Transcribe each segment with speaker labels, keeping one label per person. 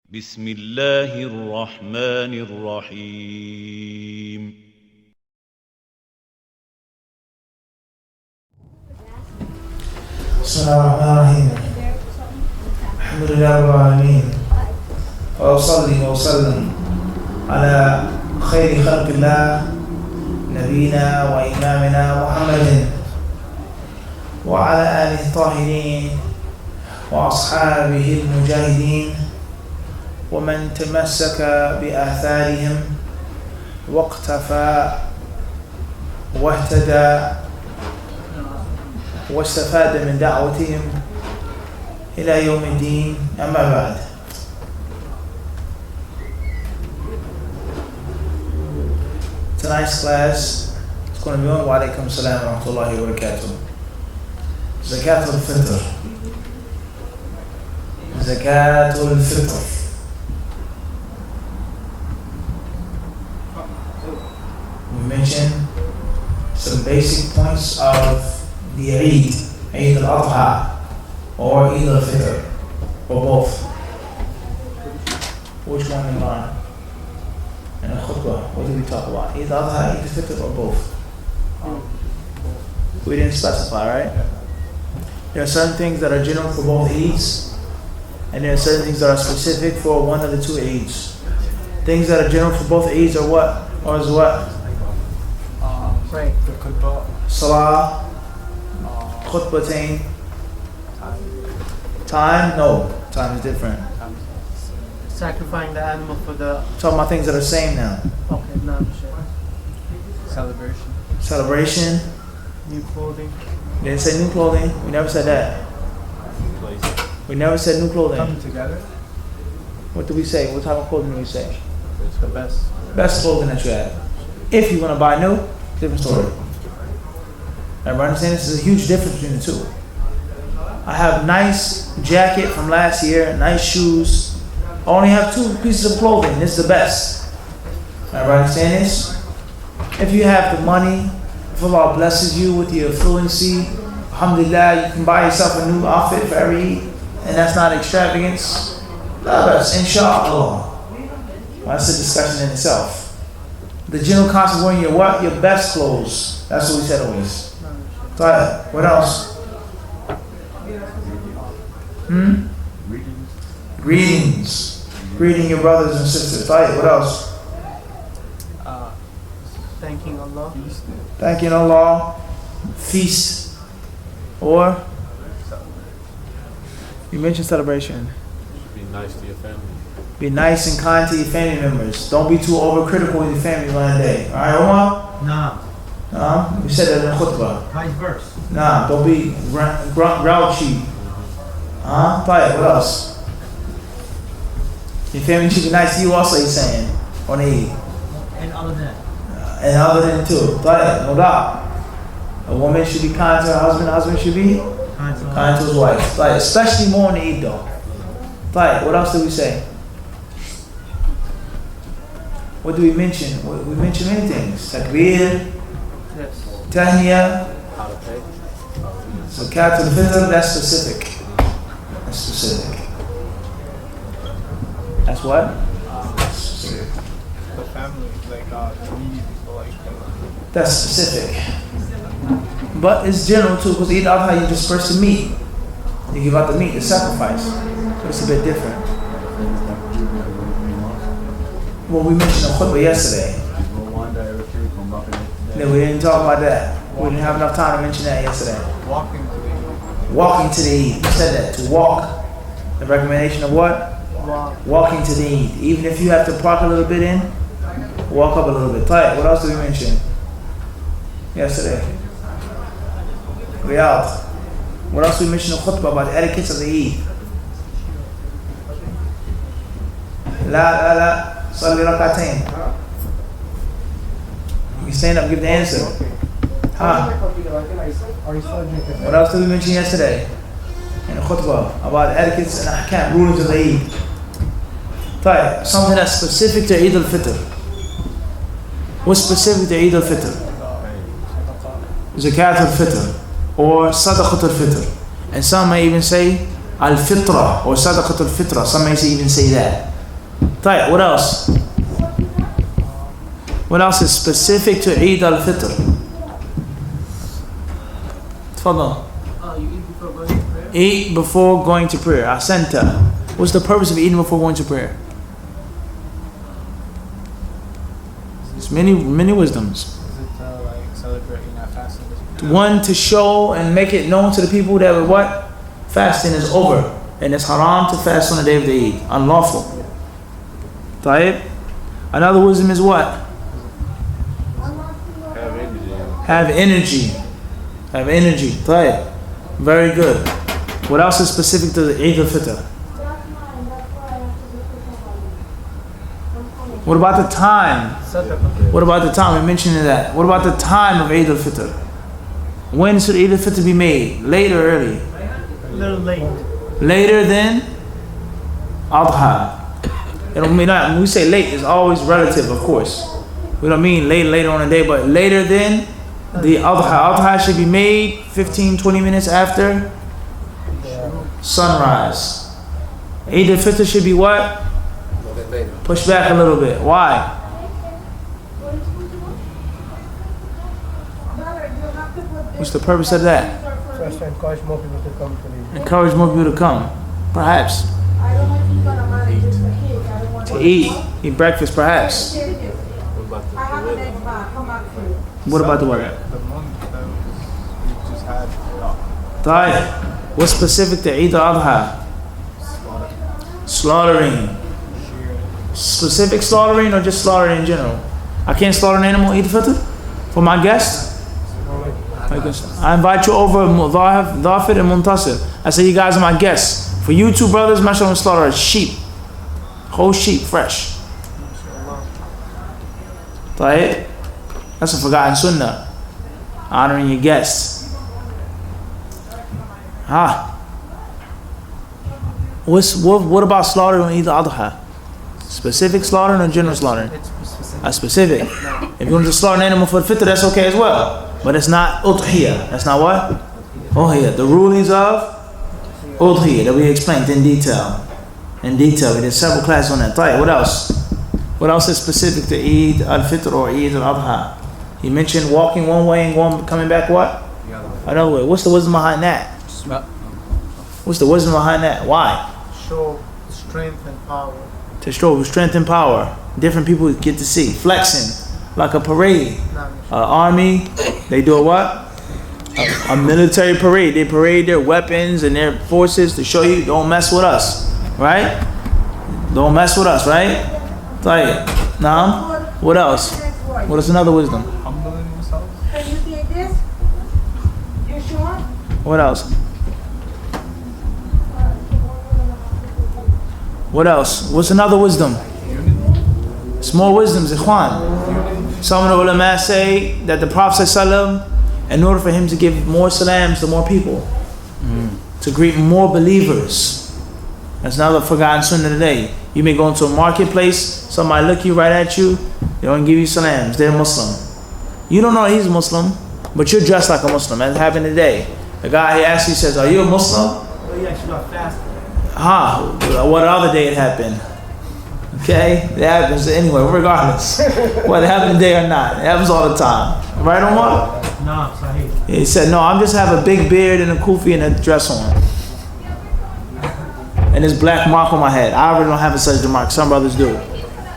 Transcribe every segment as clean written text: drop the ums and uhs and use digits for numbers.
Speaker 1: بسم الله الرحمن الرحيم
Speaker 2: بسم الله الرحمن الرحيم الحمد لله رب العالمين وأصلي وأسلم على خير خلق الله نبينا وإمامنا محمد وعلى آله الطاهرين وأصحابه المجاهدين ومن تمسك بآثارهم واقتفى واهتدى واستفاد من دعوتهم إلى يوم الدين. أما بعد، tonight's class is going to be on wa alaykum assalam wa rahmatullahi wa barakatuh. Zakat al-Fitr. Zakat al-Fitr. We mentioned some basic points of the Eid, Eid al-Adha or Eid al-Fitr, or both. Which one in mind? And a khutbah, what did we talk about? Eid al-Adha, Eid al-Fitr, or both? We didn't specify, right? There are certain things that are general for both Eids, and there are certain things that are specific for one of the two Eids. Things that are general for both Eids are what? Or is what?
Speaker 3: Pray. The khutbah.
Speaker 2: Salah, khutbatain. Time? No, time is different.
Speaker 3: Sacrificing the animal for the.
Speaker 2: Talking about things that are same now.
Speaker 3: Okay, no shit. Celebration.
Speaker 2: Celebration.
Speaker 3: New clothing.
Speaker 2: We didn't say new clothing. We never said that. We never said new clothing.
Speaker 3: Coming together.
Speaker 2: What do we say? What type of clothing do we say?
Speaker 3: It's the best.
Speaker 2: Best clothing that you have. If you're gonna buy new, different story. Everybody understand this is a huge difference between the two. I have nice jacket from last year, nice shoes. I only have 2 pieces of clothing. This is the best. Everybody understand this? If you have the money, if Allah blesses you with the affluency, alhamdulillah, you can buy yourself a new outfit for every Eid, and that's not extravagance. That's inshallah. Well, that's a discussion in itself. The general concept of wearing your what? Your best clothes. That's what we said always. What else? Greetings. Greeting your brothers and sisters. What else?
Speaker 3: Thanking Allah.
Speaker 2: Thanking Allah. Feast. Or? You mentioned celebration.
Speaker 4: Be nice to your family.
Speaker 2: Be nice and kind to your family members. Don't be too overcritical with your family one day. Alright, Omar?
Speaker 5: Nah.
Speaker 2: We said that in the khutbah.
Speaker 5: Vice versa.
Speaker 2: Nah, don't be grouchy. What else? Your family should be nice to you also, he's saying. On Eid.
Speaker 5: And other than.
Speaker 2: And other than too. No doubt. A woman should be kind to her husband. A husband should be kind to his wife. Especially more on the Eid though. What else did we say? What do we mention? We mention many things. Takbir.
Speaker 3: Yes.
Speaker 2: Tahniya.
Speaker 4: How to pay.
Speaker 2: Zakat al-Fitr, that's specific. That's specific. That's what? Specific.
Speaker 3: The family, like needy people, like.
Speaker 2: That's specific. But it's general too, because Eid al-Adha you disperse the meat. You give out the meat, the sacrifice. So it's a bit different. Well, we mentioned the khutbah yesterday. No, we didn't talk about that. We didn't have enough time to mention that yesterday.
Speaker 3: Walking to the Eid.
Speaker 2: Walking to the Eid. We said that, to walk. The recommendation of what? Walking to the Eid. Even if you have to park a little bit in, walk up a little bit. What else did we mention yesterday? Riyadh. What else did we mention in the khutbah about the etiquettes of the Eid? La. Salli rakatain. You can stand up, give the answer. What else did we mention yesterday in the khutbah about etiquettes and ahkam, rulings of the Eid? Something that's specific to Eid al-Fitr. What's specific to Eid al-Fitr? Zakat al-Fitr or Sadaqat al-Fitr. And some may even say al-Fitra or Sadaqat al-Fitra. Some may even say that. Right, what else? What else is specific to Eid al-Fitr? Tfadal.
Speaker 3: You eat before going to prayer?
Speaker 2: Eat before going to prayer. Asenta. What's the purpose of eating before going to prayer? There's many wisdoms.
Speaker 3: Is it like celebrating our fasting?
Speaker 2: One, to show and make it known to the people that what? Fasting is over. And it's haram to fast on the day of the Eid. Unlawful. Taib. Another wisdom is what?
Speaker 4: Have energy.
Speaker 2: Have energy. Taib. Very good. What else is specific to the Eid al-Fitr? What about the time? What about the time? We mentioned that. What about the time of Eid al-Fitr? When should Eid al-Fitr be made? Late or early?
Speaker 3: A little late.
Speaker 2: Later than Adha. It don't mean that. When we say late, it's always relative, of course. We don't mean later on the day, but later than the Adha. Adha should be made 15-20 minutes after sunrise. Eid al-Fitr should be what? Push back a little bit. Why? What's the purpose of that?
Speaker 5: Just to encourage more people to come to the
Speaker 2: Encourage more people to come. Perhaps. To eat. Eat breakfast, perhaps.
Speaker 4: What about the weather?
Speaker 2: What about the weather?
Speaker 3: The month that we just had.
Speaker 2: Taib. What's specific to Eid al-Adha? Slaughtering. Specific slaughtering or just slaughtering in general? I can't slaughter an animal Eid al-Fitr for my guest? I invite you over, Dhafir and Muntasir. I say you guys are my guests. For you two brothers, I'm going to slaughter a sheep. Whole sheep, fresh. Taib. That's a forgotten sunnah. Honoring your guests. What about slaughtering on Eid al-Adha? Specific slaughtering or general slaughtering?
Speaker 3: It's specific.
Speaker 2: A specific. If you want to slaughter an animal for the Fitr, that's okay as well. But it's not udhiyah. That's not what? Udhiyah. The rulings of udhiyah that we explained in detail. We did several classes on that. Taib. What else? What else is specific to Eid al-Fitr or Eid al-Adha? He mentioned walking one way and coming back what? Another way. What's the wisdom behind that? What's the wisdom behind that? Why?
Speaker 3: Show strength and power.
Speaker 2: To show strength and power. Different people get to see. Flexing. Like a parade. Army, they do a what? A military parade. They parade their weapons and their forces to show you, don't mess with us. Right? Don't mess with us, right? Taib. Now, what else? What is another wisdom?
Speaker 3: Humbling yourself.
Speaker 6: Can you take this? You sure?
Speaker 2: What else? What else? What's another wisdom? It's more wisdoms, ikhwan. Some of the ulama say that the Prophet ﷺ, in order for him to give more salams to more people, to greet more believers. That's another forgotten sunnah today. You may go into a marketplace, somebody look you right at you, they don't give you salams, they're Muslim. You don't know he's a Muslim, but you're dressed like a Muslim. That happened today. The guy, he actually says, are you a Muslim? What other day it happened? Okay, it happens anyway, regardless. Whether it happened today or not, it happens all the time. Right, Omar?
Speaker 5: No, Sahih.
Speaker 2: He said, no, I'm just have a big beard and a kufi and a dress on. And this black mark on my head. I already don't have a such mark, some brothers do.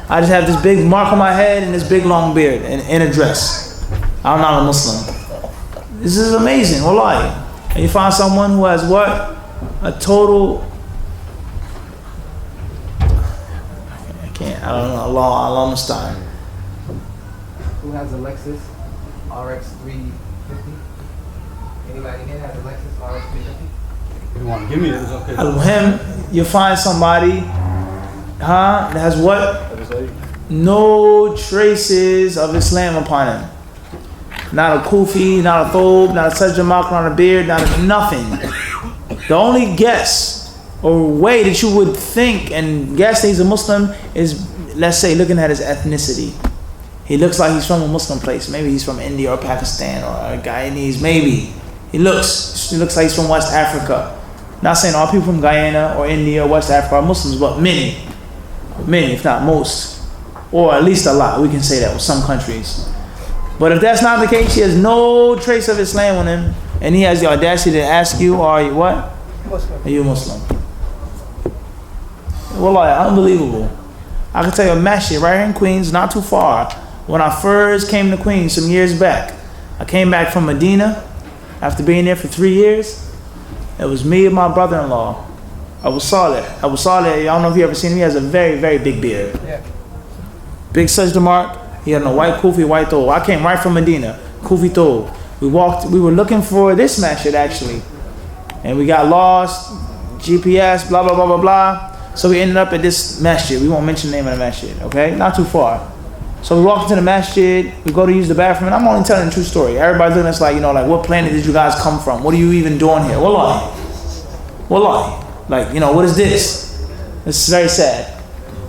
Speaker 2: I just have this big mark on my head and this big long beard and a dress. I'm not a Muslim. This is amazing, wallahi. And you find someone who has what? A total... I don't know, Allah Mustaan.
Speaker 7: Who has a Lexus RX 350? Anybody here has a Lexus RX 350?
Speaker 4: If you want to give me it, it's okay.
Speaker 2: Al-Muhim, you find somebody, that has what? No traces of Islam upon him. Not a kufi, not a thobe, not a sajjamak, not a beard, nothing. The only guess or way that you would think and guess that he's a Muslim is, let's say, looking at his ethnicity. He looks like he's from a Muslim place. Maybe he's from India or Pakistan or Guyanese. Maybe he looks like he's from West Africa. Not saying all people from Guyana or India or West Africa are Muslims, but many. Many, if not most, or at least a lot. We can say that with some countries. But if that's not the case, he has no trace of Islam on him, and he has the audacity to ask you, are you what?
Speaker 5: Muslim.
Speaker 2: Are you a Muslim? Wallahi, unbelievable. I can tell you a masjid right here in Queens, not too far. When I first came to Queens some years back, I came back from Medina after being there for 3 years. It was me and my brother-in-law, Abu Saleh. Abu Saleh, I don't know if you ever seen him, he has a very, very big beard.
Speaker 5: Yeah.
Speaker 2: Big sajda mark, he had a white kufi, white thobe. I came right from Medina, kufi thobe. We were looking for this masjid actually. And we got lost, GPS, blah, blah, blah, blah, blah. So we ended up at this masjid. We won't mention the name of the masjid, okay? Not too far. So we walk into the masjid, we go to use the bathroom, and I'm only telling the true story. Everybody's looking at us like, you know, like, what planet did you guys come from? What are you even doing here? Wallahi. Wallahi. Like, you know, what is this? This is very sad.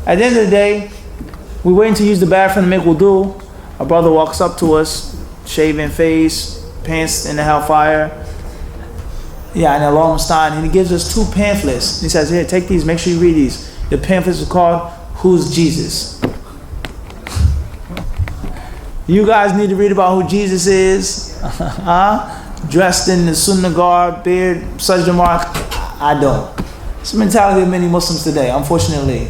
Speaker 2: At the end of the day, we waiting to use the bathroom to make wudu. A brother walks up to us, shaven face, pants in the hellfire. Yeah, and Allah Mustaan, and he gives us 2 pamphlets. He says, here, take these, make sure you read these. The pamphlets are called, Who's Jesus? You guys need to read about who Jesus is. Dressed in the Sunnah garb, beard, sajda mark. I don't. It's the mentality of many Muslims today, unfortunately.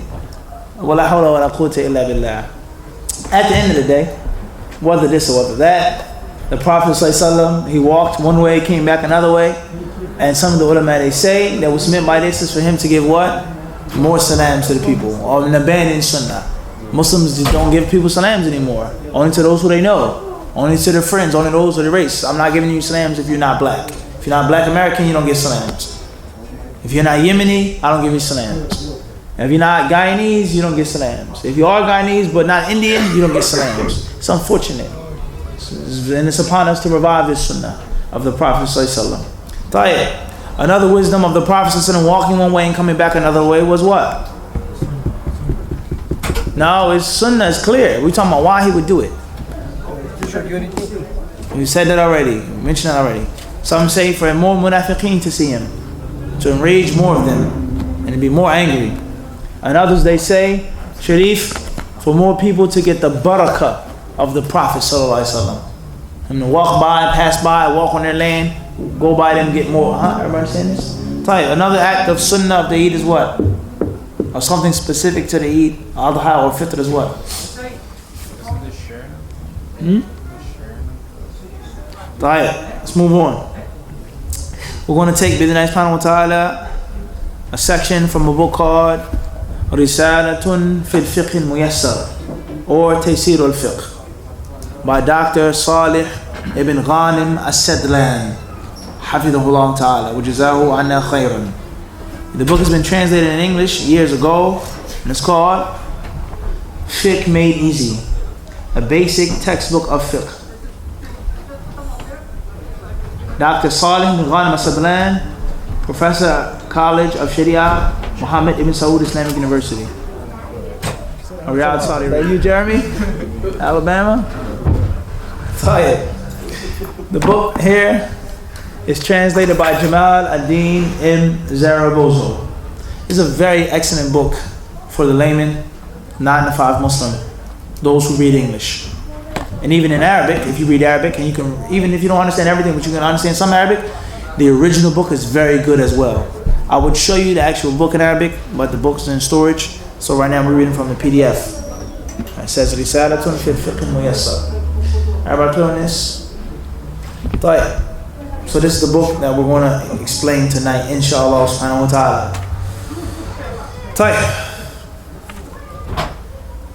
Speaker 2: Wala hawla wala quwwata illa billah. At the end of the day, whether this or whether that, the Prophet ﷺ, he walked one way, came back another way. And some of the ulama, they say that what's meant by this is for him to give what? More salams to the people, or an abandoned sunnah. Muslims just don't give people salams anymore. Only to those who they know. Only to their friends, only those of the race. I'm not giving you salams if you're not black. If you're not black American, you don't get salams. If you're not Yemeni, I don't give you salams. If you're not Guyanese, you don't get salams. If you are Guyanese but not Indian, you don't get salams. It's unfortunate. And it's upon us to revive this sunnah of the Prophet ﷺ. Another wisdom of the Prophet ﷺ walking one way and coming back another way was what? No, his sunnah is clear. We're talking about why he would do it. You said that already. You mentioned that already. Some say for more munafiqeen to see him, to enrage more of them, and to be more angry. And others, they say, Sharif, for more people to get the barakah of the Prophet ﷺ. And to walk by, pass by, walk on their land, go by them, get more. Everybody understand this? Another act of sunnah of the Eid is what? Or something specific to the Eid, Adha or Fitr is what? Let's move on. We're going to take, Bidnai subhanahu wa ta'ala, a section from a book called Risalatun fil Fiqh al-Muyassar, or Taysir al-Fiqh, by Dr. Salih ibn Ghanim as-Sadlan, Hafidhahullah ta'ala, wa jazahu anna khayran. The book has been translated in English years ago, and it's called Fiqh Made Easy, a basic textbook of fiqh. Dr. Salih ibn Ghanim as-Sadlan, Professor, College of Sharia, Muhammad ibn Saud Islamic University. Riyadh, Saudi Arabia. You, Jeremy? Alabama? The book here is translated by Jamal ad-Din M. Zarabozo. It's a very excellent book for the layman, 9 to 5 Muslim, those who read English. And even in Arabic, if you read Arabic, and you can, even if you don't understand everything, but you can understand some Arabic, the original book is very good as well. I would show you the actual book in Arabic, but the book's in storage. So right now we're reading from the PDF. It says Risalatun fil Fiqh al-Muyassar. Everybody clear on this? So this is the book that we're going to explain tonight, inshallah subhanahu wa ta'ala.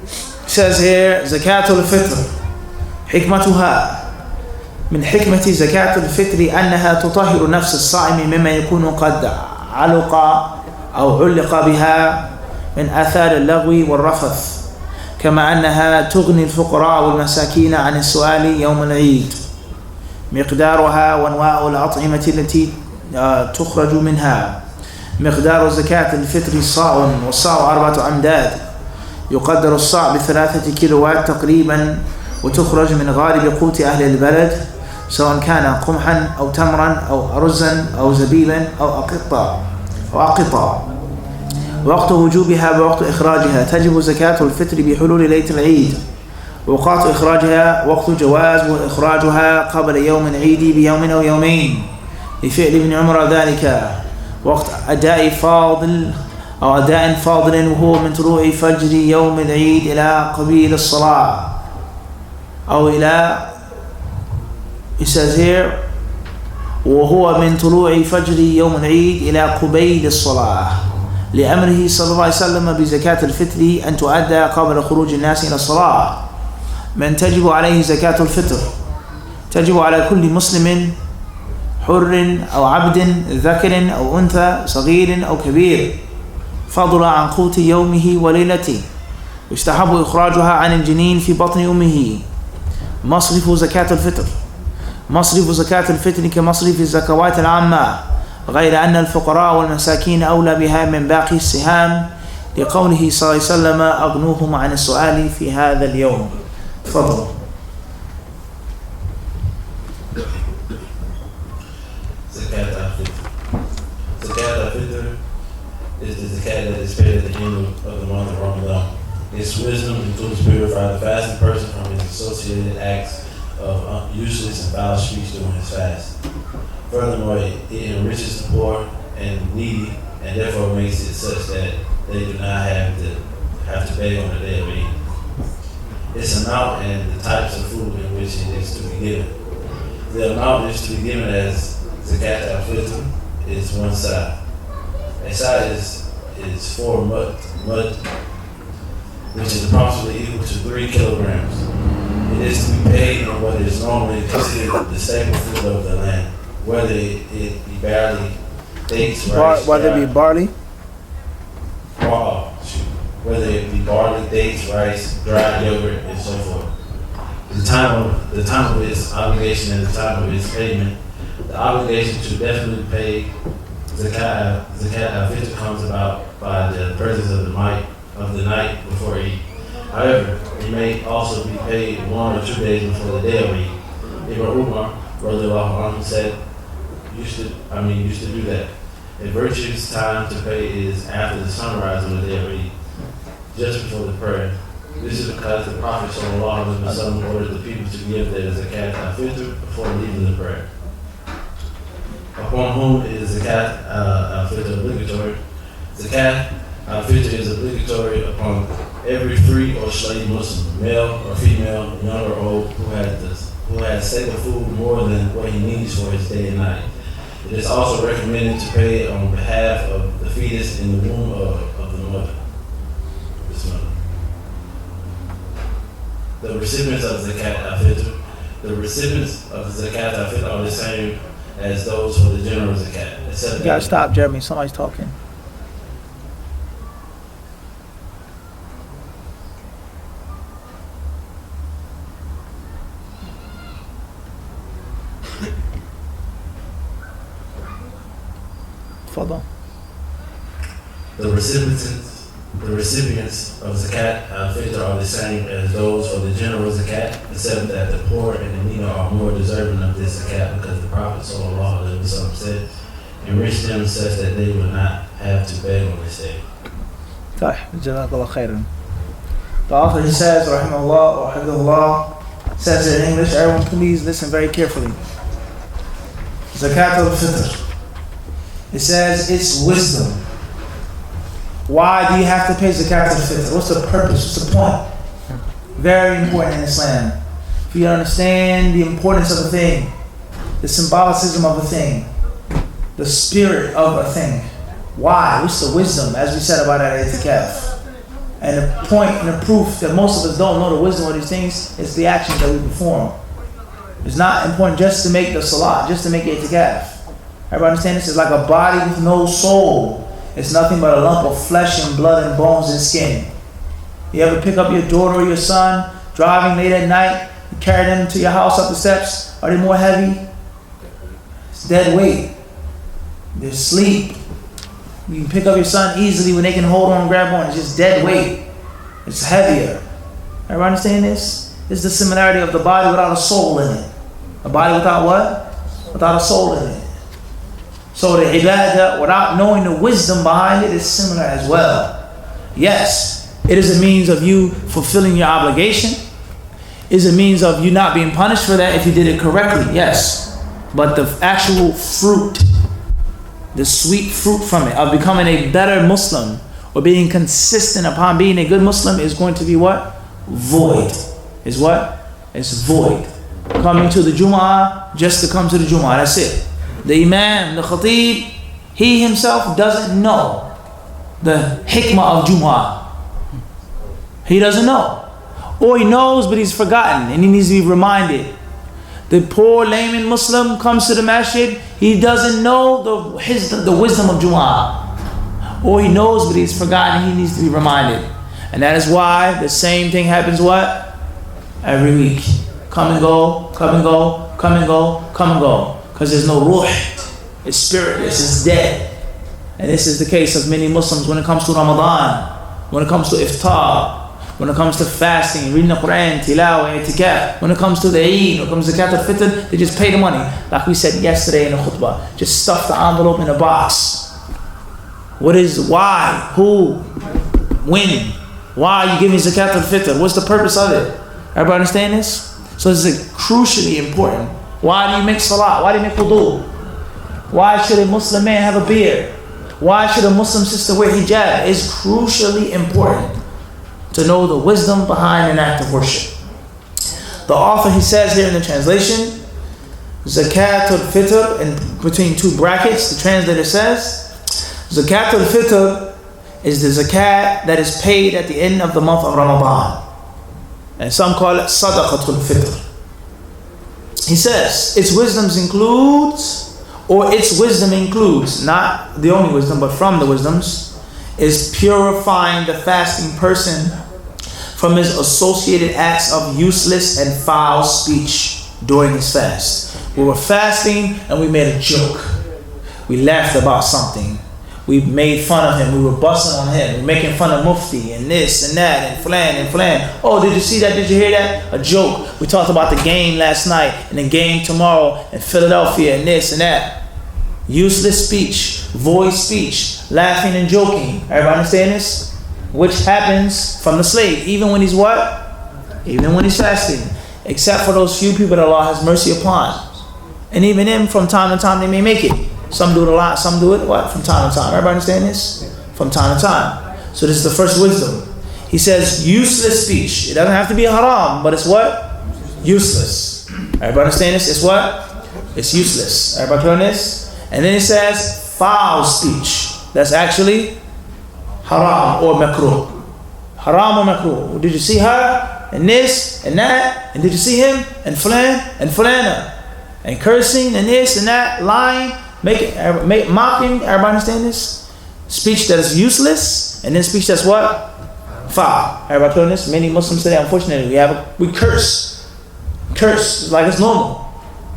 Speaker 2: It says here, Zakat al-Fitr, Hikmatuha. من حكمة زكاة الفطر أنها تطهر نفس الصائم مما يكون قد علق أو علق بها من آثار اللغو والرفث، كما أنها تغني الفقراء والمساكين عن السؤال يوم العيد. مقدارها وأنواع الأطعمة التي تخرج منها. مقدار زكاة الفطر صاع، والصاع 4 أمداد. يقدر الصاع ب3 كيلوات تقريبا، وتخرج من غالب قوت أهل البلد، سواء كان قمحا أو تمرا أو أرزا أو زبيبا أو أقطا. وقت وجوبها ووقت إخراجها. تجب زكاة الفطر بحلول ليلة العيد. وقت إخراجها وقت جواز وإخراجها قبل يوم العيد بيوم أو يومين لفعل ابن عمر ذلك. وقت أداء فاضل أو أداء فاضل وهو من طلوع فجر يوم العيد إلى قبيل الصلاة أو إلى إسازير وهو من طلوع فجر يوم العيد إلى قبيل الصلاة لأمره صلى الله عليه وسلم بزكاة الفطر أن تؤدى قبل خروج الناس إلى الصلاة. من تجب عليه زكاة الفطر تجب على كل مسلم حر أو عبد ذكر أو أنثى صغير أو كبير فضلا عن قوت يومه وليلته. يستحب إخراجها عن الجنين في بطن أمه. مصرف زكاة الفطر مصرف زكاة الفطر كمصرف الزكوات العامة غير أن الفقراء والمساكين أولى بها من باقي السهام لقوله صلى الله عليه وسلم أغنوهم عن السؤال في هذا اليوم. تفضل.
Speaker 8: Zakat al-Fitr. Zakat al-Fitr is the zakat that is paid at the end of the month of Ramadan. Its wisdom includes purifying the fasting person from his associated acts of useless and foul speech during his fast. Furthermore, it enriches the poor and needy, and therefore makes it such that they do not have to beg on the day of Eid. Its amount and the types of food in which it is to be given. The amount is to be given as Zakat al-Fitr is 1 sa. A sa is 4 mud, which is approximately equal to 3 kilograms. It is to be paid in what is normally considered the staple food of the land, whether it be barley, dates, rice,
Speaker 2: Whether it be barley?
Speaker 8: Whether it be barley, dates, rice, dried yogurt, and so forth. The time of its obligation and the time of its payment. The obligation to definitely pay Zakat al-Fitr comes about by the presence of the night before Eid. However, it may also be paid 1 or 2 days before the day of Eid. Ibn Umar, radiallahu anhu, said, used to do that. A virtuous time to pay is after the sunrise on the day of Eid, just before the prayer. This is because the Prophet sallallahu alaihi wasallam ordered the people to give their Zakat al-Fitr before leaving the prayer. Upon whom is Zakat al-Fitr obligatory? Zakat al-Fitr is obligatory upon every free or slave Muslim, male or female, young or old, who has stable food more than what he needs for his day and night. It is also recommended to pay on behalf of the fetus in the womb of the mother. The recipients of Zakat al-Fitr, are the same as those for the general Zakat.
Speaker 2: You gotta stop, Jeremy. Somebody's talking. Follow.
Speaker 8: The recipients of Zakat al-Fitr are the same as those for the general Zakat, except that the poor and the needy are more deserving of this Zakat because the Prophet sallallahu alaihi wasallam said, enrich them such that they will not have to beg on this day.
Speaker 2: Jazakallah khairan. The author, he says, rahimahullah or hafidhullah, says it in English. Everyone please listen very carefully. Zakat al-Fitr. It says it's wisdom. Why do you have to pay Zakat al-Fitr? What's the purpose? What's the point? Very important in Islam. If you understand the importance of a thing, the symbolicism of a thing, the spirit of a thing. Why? What's the wisdom, as we said about al-i'tikaf? And the point and the proof that most of us don't know the wisdom of these things is the actions that we perform. It's not important just to make the salah, just to make i'tikaf. Everybody understand this? It's like a body with no soul. It's nothing but a lump of flesh and blood and bones and skin. You ever pick up your daughter or your son, driving late at night, you carry them to your house up the steps? Are they more heavy? It's dead weight. They're asleep. You can pick up your son easily when they can hold on and grab on. It's just dead weight. It's heavier. Everybody understand this? This is the similarity of the body without a soul in it. A body without what? Without a soul in it. So the ibadah, without knowing the wisdom behind it, is similar as well. Yes, it is a means of you fulfilling your obligation. It is a means of you not being punished for that if you did it correctly, yes. But the actual fruit, the sweet fruit from it, of becoming a better Muslim, or being consistent upon being a good Muslim, is going to be what? Void. Is what? It's void. Coming to the Jumu'ah just to come to the Jumu'ah, that's it. The Imam, the Khatib, he himself doesn't know the hikmah of Jumu'ah. He doesn't know. Or he knows but he's forgotten and he needs to be reminded. The poor layman Muslim comes to the masjid, he doesn't know the wisdom of Jumu'ah. Or he knows but he's forgotten, he needs to be reminded. And that is why the same thing happens what? Every week. Come and go, come and go, come and go, come and go. Because there's no ruh. It's spiritless, it's dead. And this is the case of many Muslims when it comes to Ramadan, when it comes to iftar, when it comes to fasting, reading the Quran, tilawah, itikaf, when it comes to the Eid, when it comes to Zakat al-Fitr, they just pay the money. Like we said yesterday in the khutbah, just stuff the envelope in a box. What is, why, who, when? Why are you giving Zakat al-Fitr? What's the purpose of it? Everybody understand this? So this is crucially important. Why do you make salah? Why do you make wudu? Why should a Muslim man have a beard? Why should a Muslim sister wear hijab? It's crucially important to know the wisdom behind an act of worship. The author, he says here in the translation, Zakat al-Fitr, in between two brackets, the translator says, Zakat al-Fitr is the zakat that is paid at the end of the month of Ramadan. And some call it Sadaqat al-Fitr. He says, its wisdom includes, not the only wisdom, but from the wisdoms, is purifying the fasting person from his associated acts of useless and foul speech during his fast. We were fasting and we made a joke. We laughed about something. We made fun of him. We were busting on him. We were making fun of Mufti and this and that and flan and flan. Oh, did you see that? Did you hear that? A joke. We talked about the game last night and the game tomorrow in Philadelphia and this and that. Useless speech, void speech, laughing and joking. Everybody understand this? Which happens from the slave, even when he's what? Even when he's fasting. Except for those few people that Allah has mercy upon. And even them, from time to time, they may make it. Some do it a lot, some do it what? From time to time. Everybody understand this? From time to time. So this is the first wisdom. He says useless speech. It doesn't have to be haram, but it's what? Useless. Everybody understand this? It's what? It's useless. Everybody clear on this? And then he says foul speech. That's actually haram or makruh. Haram or makruh. Did you see her? And this and that? And did you see him? And flan and flana. And cursing and this and that. Lying. Mocking. Everybody understand this? Speech that is useless. And then speech that's what? Foul. Everybody clear on this? Many Muslims today, unfortunately, we curse. Curse like it's normal.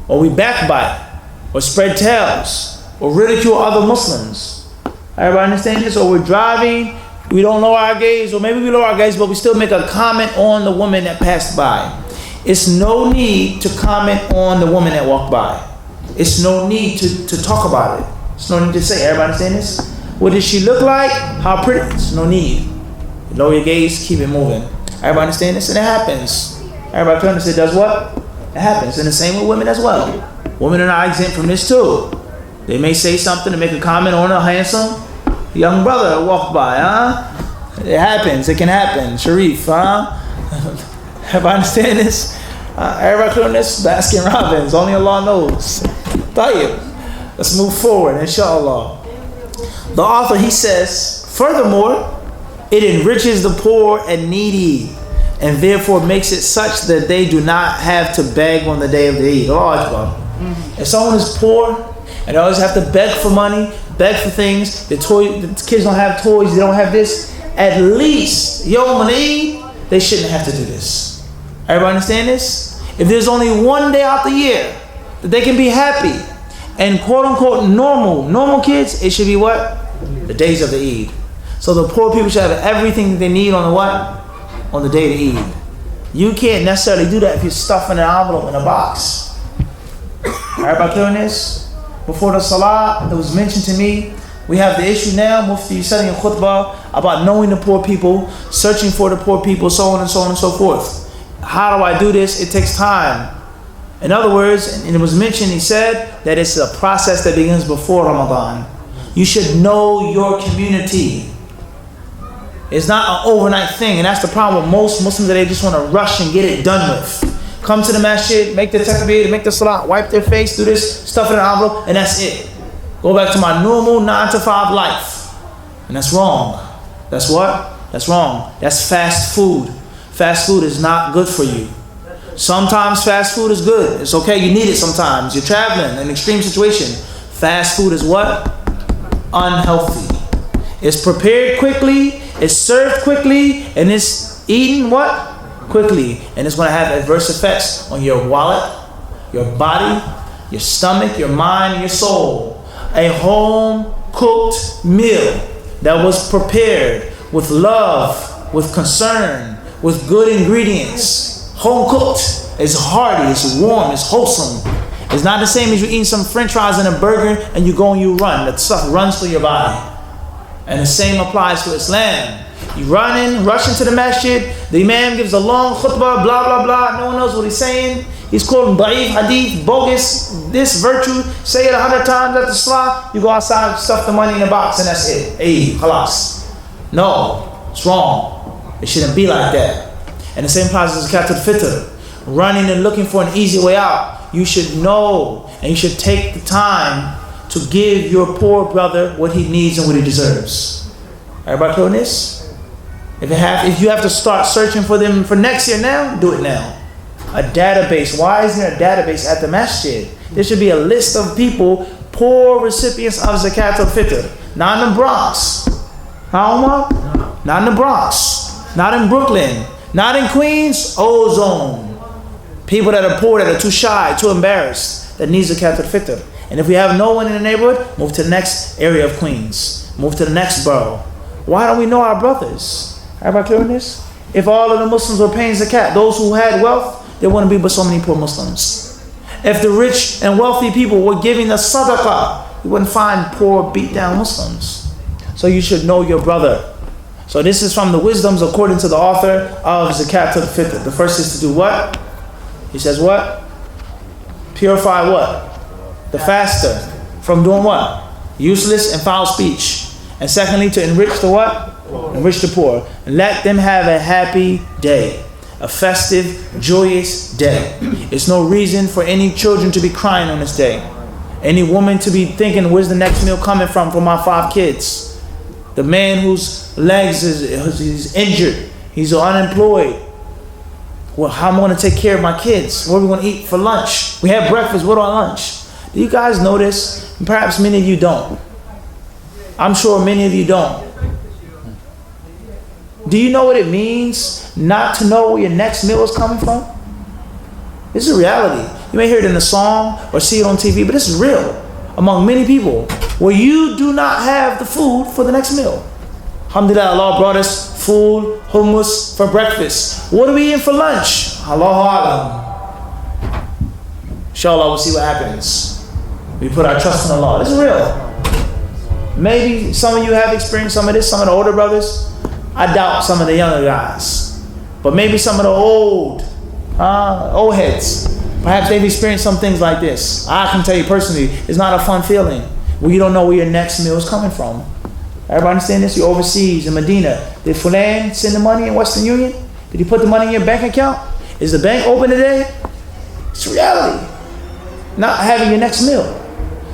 Speaker 2: Or we backbite. Or spread tales, or ridicule other Muslims. Everybody understand this? Or we're driving, we don't lower our gaze, or maybe we lower our gaze, but we still make a comment on the woman that passed by. It's no need to comment on the woman that walked by. It's no need to talk about it. It's no need to say, everybody understand this? What does she look like? How pretty? It's no need. Lower your gaze, keep it moving. Everybody understand this? And it happens. Everybody can understand it does what? It happens. And the same with women as well. Women are not exempt from this too. They may say something to make a comment on a handsome young brother walk by, huh? It happens. It can happen. Sharif, huh? Everybody understand this? Everybody clear on this? Baskin Robbins. Only Allah knows. Tayyib. Let's move forward, inshallah. The author, he says, furthermore, it enriches the poor and needy, and therefore makes it such that they do not have to beg on the day of the Eid. Allah Akbar. If someone is poor and they always have to beg for money, beg for things, the kids don't have toys, they don't have this, at least Yawm al-Eid, they shouldn't have to do this. Everybody understand this? If there's only one day out the year that they can be happy and quote unquote normal kids, it should be what? The days of the Eid. So the poor people should have everything that they need on the what? On the day of the Eid. You can't necessarily do that if you're stuffing an envelope in a box. Everybody clear on this? before the salah. It was mentioned to me. We have the issue now, Mufti studying khutbah about knowing the poor people, searching for the poor people, so on and so on and so forth. How do I do this? It takes time. In other words, and it was mentioned, he said that it's a process that begins before Ramadan. You should know your community. It's not an overnight thing, and that's the problem with most Muslims, that they just want to rush and get it done with. Come to the masjid, make the takbir, make the salah, wipe their face, do this, stuff in an envelope, and that's it. Go back to my normal 9 to 5 life. And that's wrong. That's what? That's wrong. That's fast food. Fast food is not good for you. Sometimes fast food is good. It's okay, you need it sometimes. You're traveling, in an extreme situation. Fast food is what? Unhealthy. It's prepared quickly, it's served quickly, and it's eaten what? Quickly. And it's going to have adverse effects on your wallet, your body, your stomach, your mind, and your soul. A home-cooked meal that was prepared with love, with concern, with good ingredients. Home-cooked. It's hearty, it's warm, it's wholesome. It's not the same as you eating some french fries and a burger and you go and you run. That stuff runs through your body. And the same applies to Islam. You rushing to the masjid, the imam gives a long khutbah, blah, blah, blah, no one knows what he's saying. He's quoting da'if, hadith, bogus, this virtue, say it 100 times at the salah, you go outside, stuff the money in the box, and that's it. Hey, khalas. No, it's wrong. It shouldn't be like that. And the same applies to Zakat al-Fitr. Running and looking for an easy way out. You should know, and you should take the time to give your poor brother what he needs and what he deserves. Everybody clear on this? If you have to start searching for them for next year now, do it now. A database. Why isn't there a database at the masjid? There should be a list of people, poor recipients of Zakat al-Fitr. Not in the Bronx. Huh, Omar? Not in the Bronx. Not in Brooklyn. Not in Queens. Ozone. People that are poor, that are too shy, too embarrassed, that need Zakat al-Fitr. And if we have no one in the neighborhood, move to the next area of Queens. Move to the next borough. Why don't we know our brothers? Everybody clear on this? If all of the Muslims were paying Zakat, those who had wealth, there wouldn't be but so many poor Muslims. If the rich and wealthy people were giving the sadaqah, you wouldn't find poor, beat down Muslims. So you should know your brother. So this is from the wisdoms according to the author of Zakat al-Fitr. The first is to do what? He says what? Purify what? The faster from doing what? Useless and foul speech. And secondly, to enrich the what? Enrich the poor. And let them have a happy day. A festive, joyous day. There's no reason for any children to be crying on this day. Any woman to be thinking, where's the next meal coming from for my 5 kids? The man whose legs is injured. He's unemployed. Well, how am I going to take care of my kids? What are we going to eat for lunch? We have breakfast. What about lunch? Do you guys know this? Perhaps many of you don't. I'm sure many of you don't. Do you know what it means not to know where your next meal is coming from? This is a reality. You may hear it in a song or see it on TV, but this is real among many people, where you do not have the food for the next meal. Alhamdulillah, Allah brought us food, hummus for breakfast. What are we eating for lunch? Allahu Alam. Inshallah, we'll see what happens. We put our trust in Allah. This is real. Maybe some of you have experienced some of this, some of the older brothers. I doubt some of the younger guys. But maybe some of the old heads. Perhaps they've experienced some things like this. I can tell you personally, it's not a fun feeling when you don't know where your next meal is coming from. Everybody understand this? You're overseas in Medina. Did Fulan send the money in Western Union? Did he put the money in your bank account? Is the bank open today? It's reality. Not having your next meal.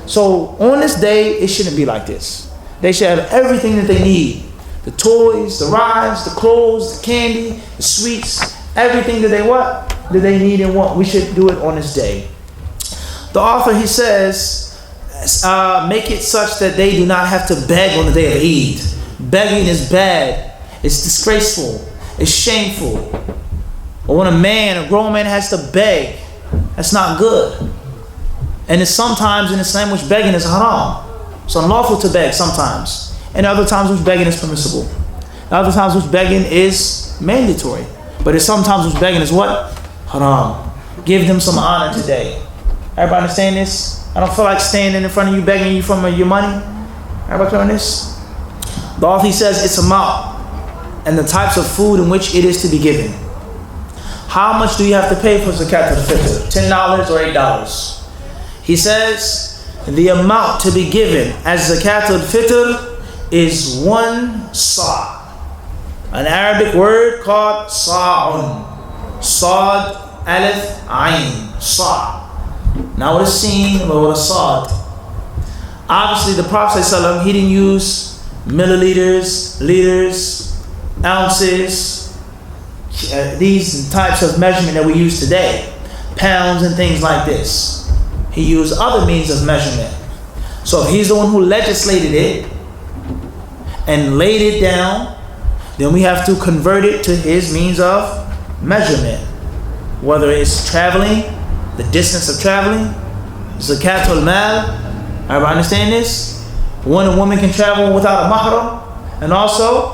Speaker 2: So on this day, it shouldn't be like this. They should have everything that they need. The toys, the rides, the clothes, the candy, the sweets, everything that they what? That they need and want. We should do it on this day. The author, he says, make it such that they do not have to beg on the day of Eid. Begging is bad. It's disgraceful. It's shameful. But when a grown man has to beg, that's not good. And it's sometimes in Islam which begging is haram. It's unlawful to beg sometimes. And other times which begging is permissible. Other times which begging is mandatory. But it's sometimes which begging is what? Haram. Give them some honor today. Everybody understand this? I don't feel like standing in front of you begging you for your money. Everybody clear on this? The author, he says its amount and the types of food in which it is to be given. How much do you have to pay for Zakat al-Fitr? $10 or $8? He says the amount to be given as Zakat al-Fitr is 1 sa'. An Arabic word called sa'un. Sad, alif, ayn, sa'. Not with a sin, but with a sad. Obviously, the Prophet ﷺ, he didn't use milliliters, liters, ounces, these types of measurement that we use today, pounds and things like this. He used other means of measurement. So if he's the one who legislated it and laid it down, then we have to convert it to his means of measurement. Whether it's traveling, the distance of traveling, Zakat al-Mal, everybody understand this? When a woman can travel without a mahram, and also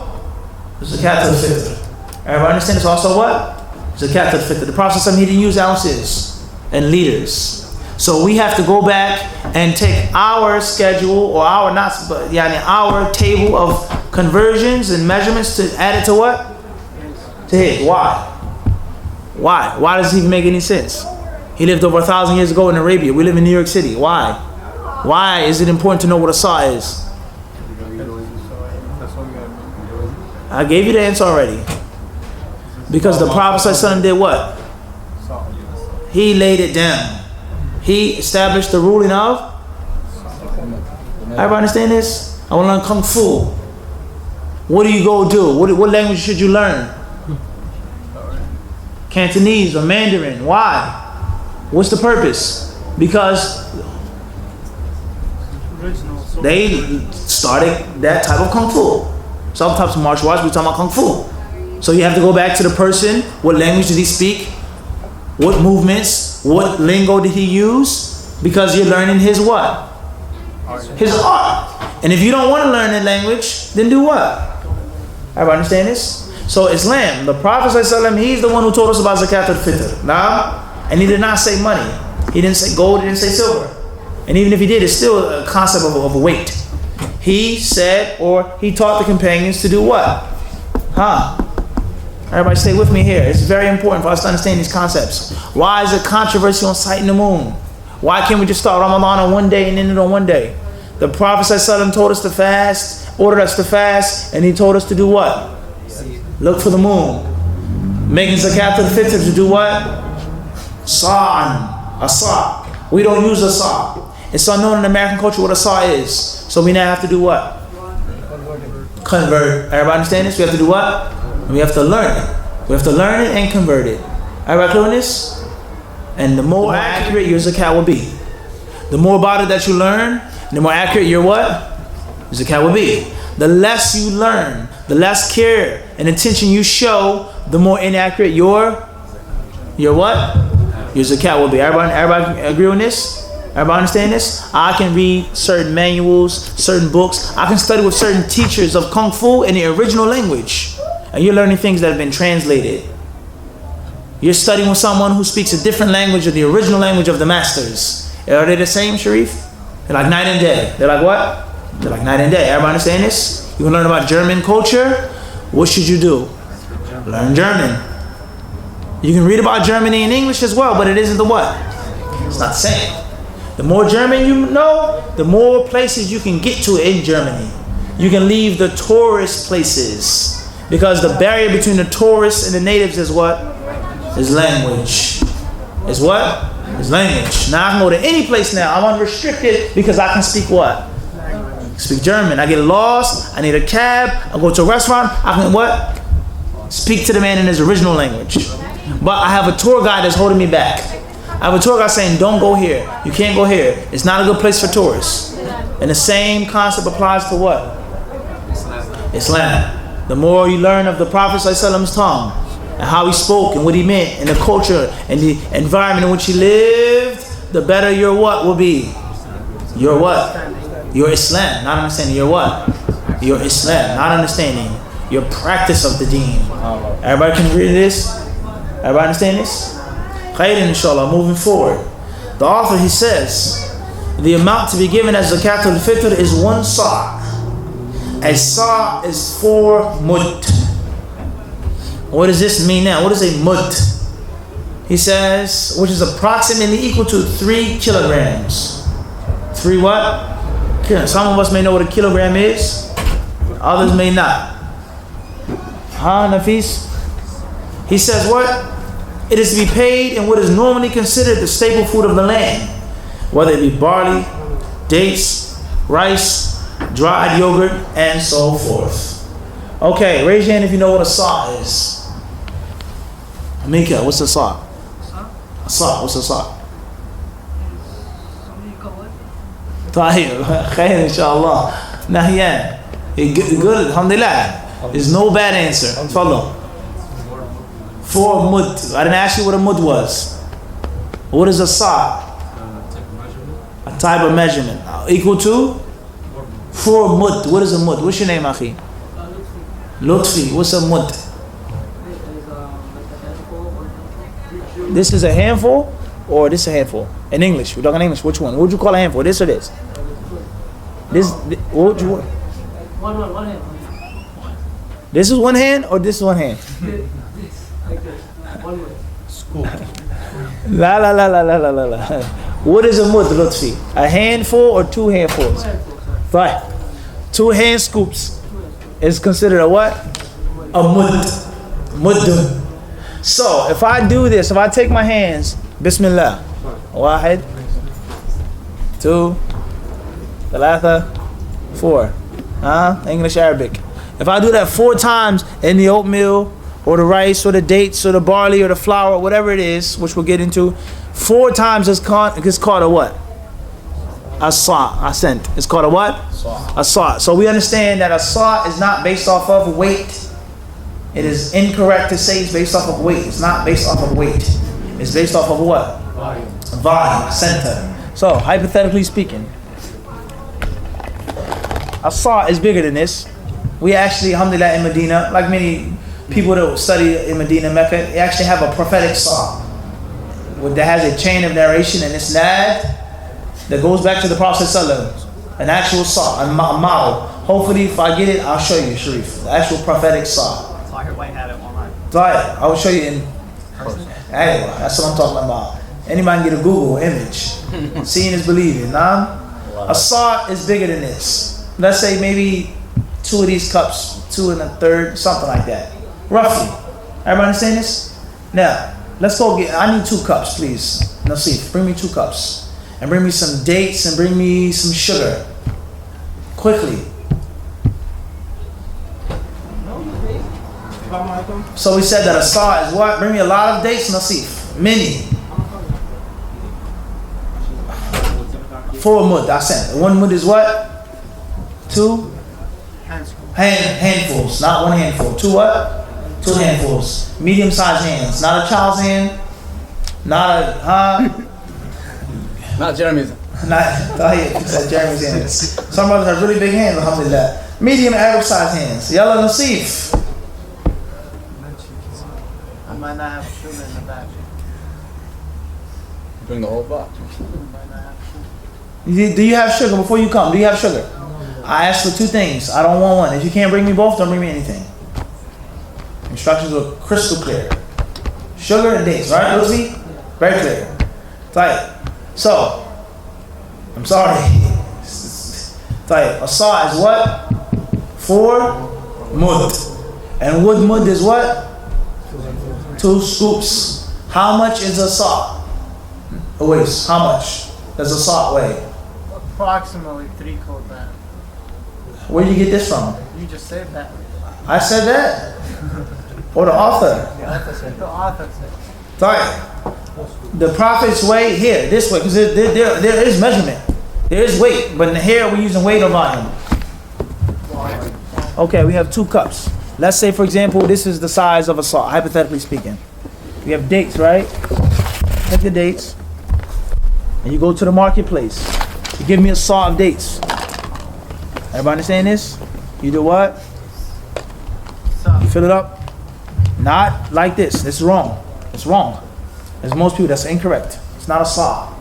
Speaker 2: Zakat al-Fitr. Everybody understand this? Also what? Zakat al-Fitr. The Prophet ﷺ, he didn't use ounces and liters. So we have to go back and take our schedule or our table of conversions and measurements to add it to what? To his. Why? Why does it even make any sense? He lived over 1,000 years ago in Arabia. We live in New York City. Why? Why is it important to know what a sa' is? I gave you the answer already. Because the Prophet ﷺ did what? He laid it down. He established the ruling of. Everybody understand this? I want to learn Kung Fu. What do you go do? What language should you learn? Cantonese or Mandarin. Why? What's the purpose? Because they started that type of Kung Fu. Some types of martial arts, we're talking about Kung Fu. So you have to go back to the person. What language did he speak? What movements? What lingo did he use? Because you're learning his what? His art. And if you don't want to learn that language, then do what? Everybody understand this? So Islam, the Prophet ﷺ, he's the one who told us about Zakat al-Fitr. Now, and he did not say money. He didn't say gold, he didn't say silver. And even if he did, it's still a concept of a weight. He said, or he taught the companions to do what? Everybody stay with me here. It's very important for us to understand these concepts. Why is there controversy on sighting the moon? Why can't we just start Ramadan on one day and end it on one day? The Prophet ﷺ told us to fast, ordered us to fast, and he told us to do what? Look for the moon. Making Zakat al-Fitr to do what? Sa'an. A sa'. We don't use a sa'. It's unknown in American culture what a sa' is. So we now have to do what? Convert. Everybody understand this? We have to do what? We have to learn it. We have to learn it and convert it. Everybody clear on this? And the more accurate your zakat will be. The more about it that you learn, the more accurate your what? Your zakat will be. The less you learn, the less care and attention you show, the more inaccurate your what? Your zakat will be. Everybody agree on this? Everybody understand this? I can read certain manuals, certain books. I can study with certain teachers of Kung Fu in the original language. And you're learning things that have been translated. You're studying with someone who speaks a different language or the original language of the masters. Are they the same, Sharif? They're like night and day. They're like what? They're like night and day. Everybody understand this? You want to learn about German culture? What should you do? Learn German. You can read about Germany in English as well, but it isn't the what? It's not the same. The more German you know, the more places you can get to in Germany. You can leave the tourist places. Because the barrier between the tourists and the natives is what? Is language. Is what? Is language. Now I can go to any place now. I'm unrestricted because I can speak what? Speak German. I get lost. I need a cab. I go to a restaurant. I can what? Speak to the man in his original language. But I have a tour guide that's holding me back. I have a tour guide saying, don't go here. You can't go here. It's not a good place for tourists. And the same concept applies to what? Islam. The more you learn of the Prophet ﷺ's tongue and how he spoke and what he meant and the culture and the environment in which he lived, the better your what will be? Your what? Your Islam. Not understanding your what? Your Islam. Not understanding your practice of the deen. Everybody can read this? Everybody understand this? Khairan inshallah, moving forward. The author, he says, The amount to be given as zakat al-fitr is 1 sa'. A sa' is 4 mud. What does this mean now? What is a mud? He says, which is approximately equal to 3 kilograms. 3 what? Some of us may know what a kilogram is. Others may not. Nafis? He says what? It is to be paid in what is normally considered the staple food of the land, whether it be barley, dates, rice, dried yogurt, and so forth. Okay, raise your hand if you know what a sa' is. Mika, what's a sa'? A sa', what's a sa'? طيب خير إن شاء الله نهيان good alhamdulillah. There's no bad answer. Follow. 4 mud. I didn't ask you what a mud was. What is a sa'? A type of measurement. Equal to 4 mud. What is a mud? What's your name, Akhi? Lutfi. What's a mud? This is a handful, or this is a handful? In English, we're talking English. Which one? What would you call a handful? This or this? What would you?
Speaker 5: One hand.
Speaker 2: This is 1 hand, or this is 1 hand?
Speaker 5: Like this. 1 way.
Speaker 4: School.
Speaker 2: La la la la la la la la. What is a mud, Lutfi? A handful or 2 handfuls? Right. 2 hand scoops is considered a what? A mud. Muddun. So if I do this, if I take my hands, Bismillah. Wahid, 2, 3, 4. English, Arabic. If I do that 4 times in the oatmeal, or the rice, or the dates, or the barley, or the flour, whatever it is, which we'll get into, 4 times it's called a what? A sa', a cent. It's called a what? A sa'. So we understand that a sa' is not based off of weight. It is incorrect to say it's based off of weight. It's not based off of weight. It's based off of what? Volume, center. So, hypothetically speaking, a sa' is bigger than this. We actually, alhamdulillah, in Medina, like many people that study in Medina, Mecca, they actually have a prophetic sa' that has a chain of narration and it's nad that goes back to the Prophet ﷺ. An actual sa', a model. Hopefully, if I get it, I'll show you, Sharif. The actual prophetic sa'.
Speaker 5: I heard White had it online.
Speaker 2: Right, I will show you in person. Anyway, that's what I'm talking about. Anybody can get a Google image. Seeing is believing. Nah? A sa' is bigger than this. Let's say maybe 2 of these cups, 2 1/3, something like that. Roughly. Everybody understand this? Now, let's go get, I need 2 cups, please. Nasif, bring me 2 cups. And bring me some dates and bring me some sugar. Quickly. So we said that a sa' is what? Bring me a lot of dates, Nasif. Many. 4 mud, I sent. 1 mud is what? 2 handfuls, not 1 handful. 2 what? 2 handfuls. Medium-sized hands, not a child's hand, not a
Speaker 4: Not Jeremy's.
Speaker 2: Not Jeremy's hands. Some brothers have really big hands, alhamdulillah. Medium, average-sized hands. Yalla Nasif.
Speaker 3: I might not have sugar in the back.
Speaker 4: Bring the whole box.
Speaker 2: Do you have sugar before you come? Do you have sugar? I asked for 2 things. I don't want 1. If you can't bring me both, don't bring me anything. Instructions were crystal clear. Sugar and dates, right, Lutfi? Very clear. Tight. So, I'm sorry. Tight. A sa' is what? 4 mud. And wood mud is what? 2 scoops. How much is a sa'? Weighs. How much does a sa' weigh?
Speaker 3: Approximately 3 kotan.
Speaker 2: Where did you get this from?
Speaker 3: You just said that.
Speaker 2: I said that. Or the author.
Speaker 3: The author said.
Speaker 2: Right. The Prophet's weight here, this way, because there is measurement. There is weight, but here we're using weight or volume. Okay, we have 2 cups. Let's say, for example, this is the size of a sa', hypothetically speaking. We have dates, right? Take the dates, and you go to the marketplace. You give me a sa' of dates. Everybody understand this? You do what? You fill it up. Not like this. This is wrong. It's wrong. As most people, that's incorrect. It's not a sa'.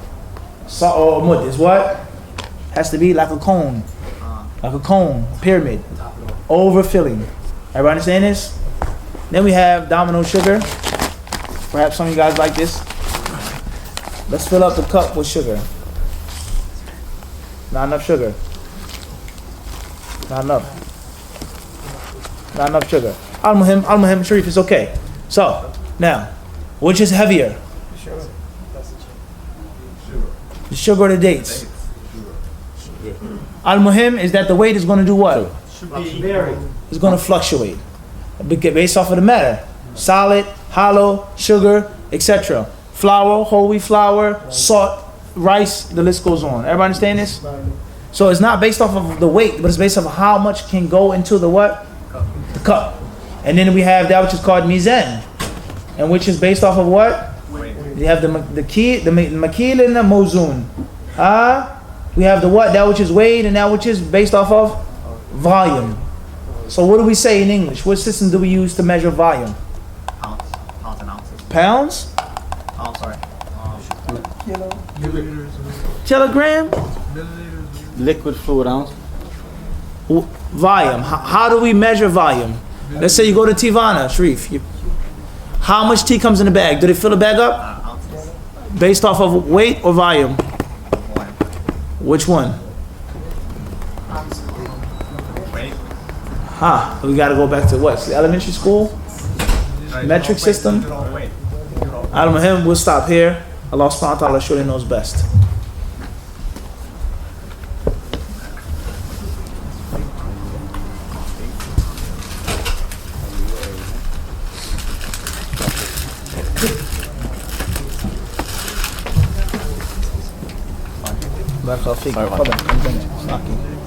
Speaker 2: or mud is what? Has to be like a cone. Like a cone, pyramid. Overfilling. Everybody understand this? Then we have domino sugar. Perhaps some of you guys like this. Let's fill up the cup with sugar. Not enough sugar. Not enough. Not enough sugar. Al-Muhim, Sharif, it's okay. So, now, which is heavier? The sugar or the dates? Al-Muhim is that the weight is going to do what? It's going to fluctuate. Based off of the matter. Solid, hollow, sugar, etc. Flour, whole wheat flour, salt, rice, the list goes on. Everybody understand this? So it's not based off of the weight, but it's based off of how much can go into the what? The cup. And then we have that which is called mizan, and which is based off of what? You have the makil and the mawzun. We have the what? That which is weighed and that which is based off of volume. So what do we say in English? What system do we use to measure volume?
Speaker 5: Pounds and ounces.
Speaker 2: Pounds?
Speaker 5: Oh, sorry.
Speaker 2: Kilogram?
Speaker 4: Liquid fluid ounce.
Speaker 2: Volume. How do we measure volume? Let's say you go to Tivana, Sharif. How much tea comes in the bag? Do they fill the bag up?
Speaker 5: Ounces.
Speaker 2: Based off of weight or volume? Which one?
Speaker 5: Wait.
Speaker 2: We gotta go back to what? The elementary school? Metric system?
Speaker 5: Wait.
Speaker 2: Al-Muhim, we'll stop here. Allah subhanahu wa ta'ala surely knows best. Barakallahu feek. Come bring it. It's knocking.